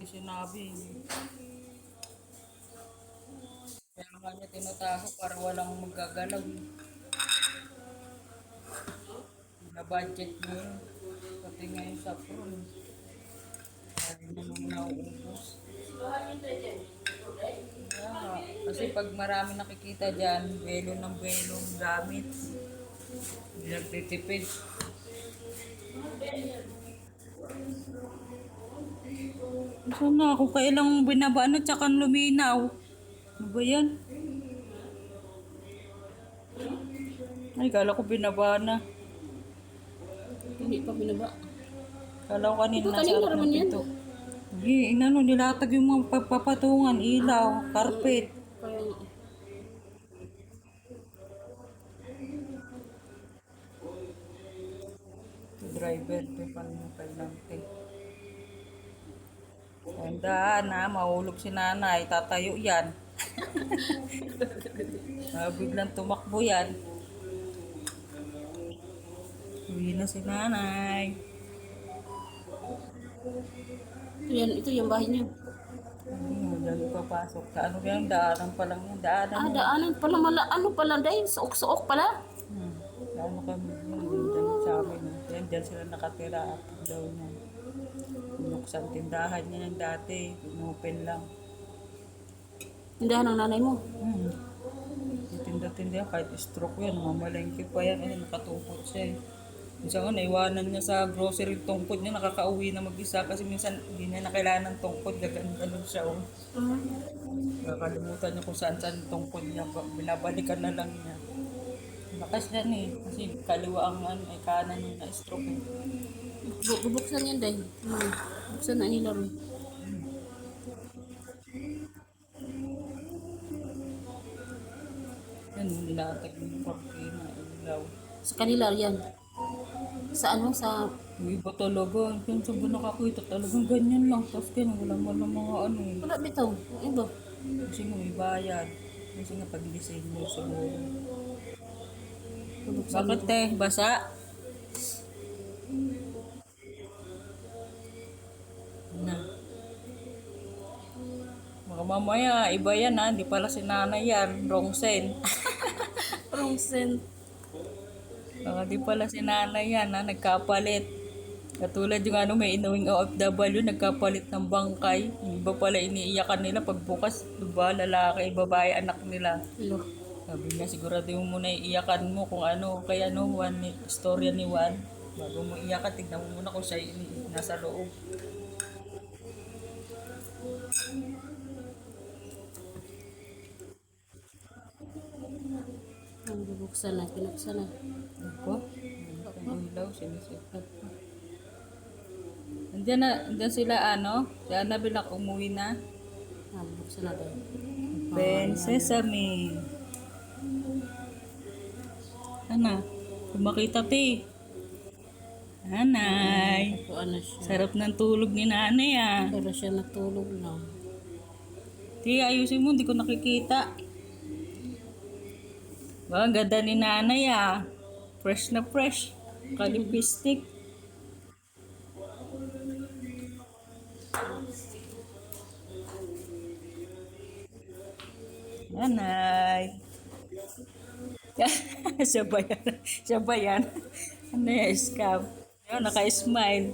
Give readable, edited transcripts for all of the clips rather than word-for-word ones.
sinabi. Kaya nga niya tinatago para walang magagalaw. Na budget mo yun. Pati ngayon sa prom. Kaya naman nauubos. Kaya, kasi pag marami nakikita dyan, belo ng belo ang gamit. Hindi nagtitipid. Sana kung kailang binaba na tsaka luminaw. Ano ba yan? Ay, kala ko binaba na. Hindi pa binaba. Kala ko kanina Ito, nasa kanina harap ng naman yan. pinto. Hindi, inano, nilatag yung mga papatungan, ilaw, carpet. Kaya nga. Driver, ito pala yung pailante. Tandaan na, mahulog si nanay, tatayo yan. Biglang tumakbo yan. Uwi na si nanay. Ito yung bahay niyo. Dali papasok. Ano ba yung daanan pa lang yun? Daanan mo. Daanan pala ano pala dahil suok-suok pala. Ano kami dyan sa amin. Dyan sila nakatira at daw niya. Binuksan tindahan niya yung dati. Inopen lang. Tindahan ng nanay mo. Tinda-tinda kahit stroke yan. Mamalengke pa yan. Ay, nakatungkot siya eh. Minsan ko, naiwanan niya sa grocery tungkod niya. Nakakauwi na mag-isa kasi minsan hindi niya nakailangan ng tungkod. Ganun siya oh. Nakakalimutan niya kung saan-saan yung tungkod niya. Binabalikan na lang niya. Lakas yan eh. Kasi kaliwa ang ay kanan yung na-stroke eh. Bubuksan yan dahil. Buksan na nila ron. Yan, nilatag yung kortina, ilaw. Sa kanila yan. Sa ano? Sa... Yung iba talaga, yung sa bunak ako ito talagang ganyan lang. Tapos ganyan, wala man lang mga ano eh. Wala bitaw. Yung iba. Kasi nga may bayad. Kasi nga pag-design mo siguro. Bakit te? Basa? Na. Mga mamaya, iba yan ha. Di pala si nanay yan. Wrong scent. Wrong scent. Di pala si nanay yan ha. Nagkapalit. Katulad yung ano, may inuwing OFW, nagkapalit ng bangkay. Yung iba pala iniiyakan nila pagbukas. Diba, lalaki, babae, anak nila. Hello. Sabi niya, sigurado mo muna iiyakan mo kung ano. Kaya ano, istorya ni Juan. Bago mo iyakan, tignan mo muna kung siya nasa loob. Ang bubuksan na. Pinuksan na. Ako? Ang ilaw, sinisikat pa. Andyan sila ano? Si Annabelle umuwi na. Bubuksan na dahil. Ben Sesame. Ano? Kumakita ti. Nanay. Ano siya. Sarap ng tulog ni nanay ah. Pero siya natulog lang. Ti, ayusin mo, hindi ko nakikita. Ang ganda ni nanay ah. Fresh na fresh. Kalipistik. Nanay. Siya ba yan? Siya ba yan? Ano yan? Scam. Ayun, naka-smile.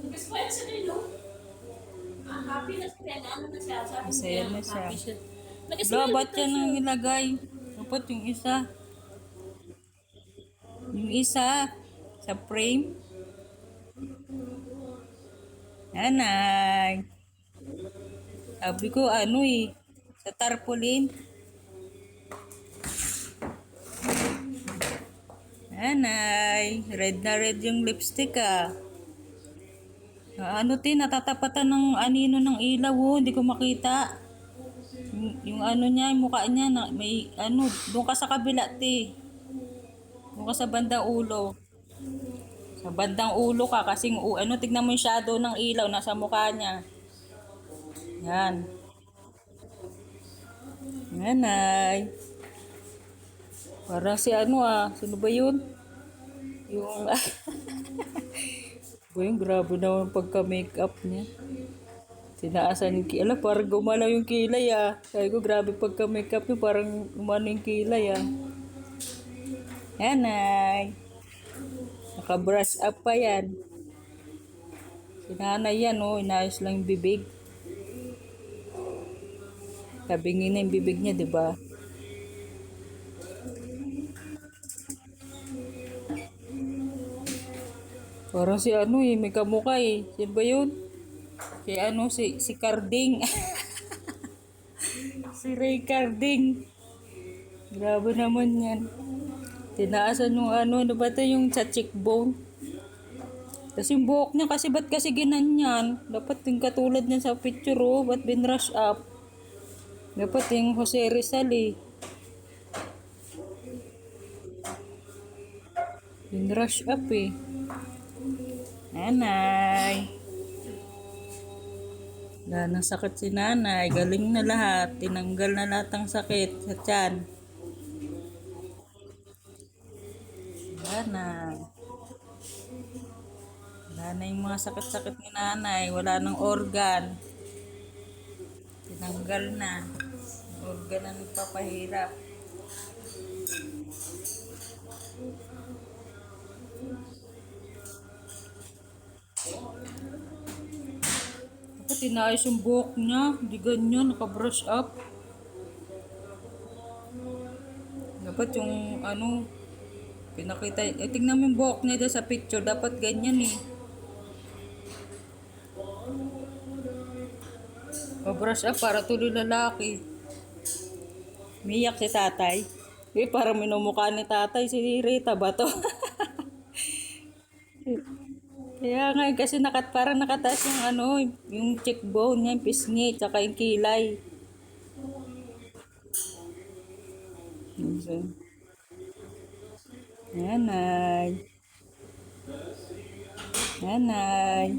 Nag-smile siya rin, no? Happy na siya. Ano na siya? Sabi Masaya na siya. happy siya. Wala, Nag-smile ba't yan ang ilagay? Dapat yung isa. Yung isa. Sa frame. Nanay. Sabi ko ano eh. Sa tarpaulin. Nanay. Red na red yung lipstick ah. Ano tin, natatapatan ng anino ng ilaw oh. Hindi ko makita. Yung ano niya, yung mukha niya, may ano, doon ka sa kabila ti. Doon ka sa bandang ulo. Sa bandang ulo ka kasi ano, tignan mo yung shadow ng ilaw nasa mukha niya. Yan. Nanay. Parang si ano ah, sino ba yun? Yung Boy, grabe naman pagka-makeup niya. Tinaasan yung kilay. Parang gumalaw yung kilay ah. Sabi ko, grabe pagka makeup nyo, parang umano yung kilay ah. Yan ay. Naka-brush up pa yan. Si nanay yan oh, inayos lang yung bibig. Tabingin na yung bibig niya, di ba? Parang si ano eh, may kamukha eh. Sino ba yun? Si ano, si Carding. Si Ray Carding. Grabe naman yan. Tinaasan yung ano ba ito yung sa cheekbone. Tapos yung buhok niya kasi ba't kasi ginanyan? Dapat yung katulad niya sa picture oh, ba't binrush up? Dapat yung Jose Rizal eh. Binrush up eh. Nanay. Wala nang sakit si nanay. Galing na lahat. Tinanggal na lahat ng sakit sa tiyan. Wala na. Wala na yung mga sakit-sakit ni nanay. Wala nang organ. Tinanggal na. Yung organ na nagpapahirap. Dapat inayos yung buhok niya. Hindi ganyan. Naka-brush up. Dapat yung ano, pinakita. Tingnan mo yung buhok niya dyan sa picture. Dapat ganyan eh. Pa-brush up para tuloy lalaki. Miyak si tatay. Eh, parang minumukha ni tatay si Rita ba to? Kaya nga kasi parang nakataas yung ano, yung cheekbone niya, yung pisngi, tsaka yung kilay. Nanay. Nanay.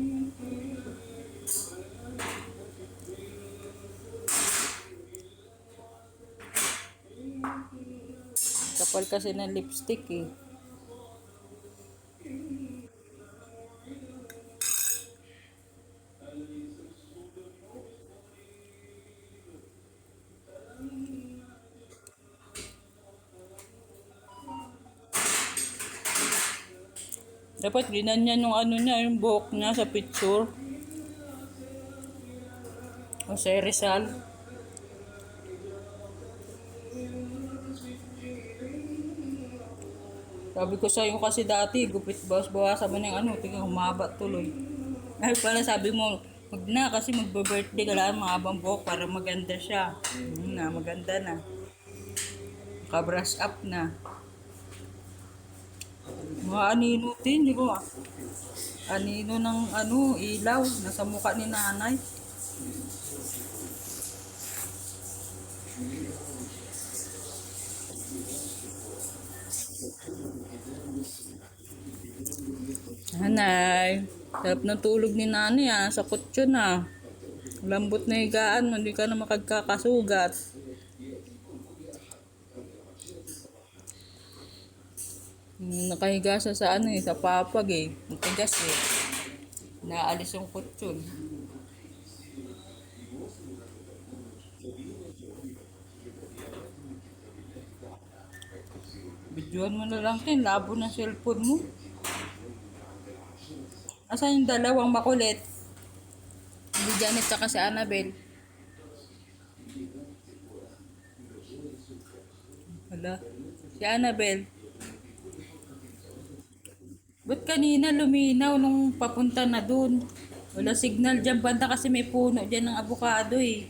Kapal kasi ng lipstick eh. Dapat ginanyan yung ano niya, yung buhok niya sa picture. Jose Rizal. Sabi ko sa'yo kasi dati, gupit bawas-bawasan mo ng ano, tingnan humaba tuloy. Ay pala sabi mo, wag na kasi magbe-birthday ka lang, mahabang buhok para maganda siya. Na, maganda na. Ka-brush up na. Mga anino din, di ba? Anino ng ano, ilaw, nasa mukha ni nanay. Nanay, sarap ng tulog ni nanay ah, sa kutso na. Lambot na higaan mo, hindi ka na makagkakasugat. Nakahiga siya sa ano eh, sa papag eh. Matigas eh. Naalis yung kutsyon. Videoan mo na lang din, labo ng cellphone mo. Asan yung dalawang makulit? Si Janet tsaka si Annabel. Wala. Si Annabel. Ba't kanina luminaw nung papunta na dun? Wala signal dyan. Banda kasi may puno dyan ng avocado eh.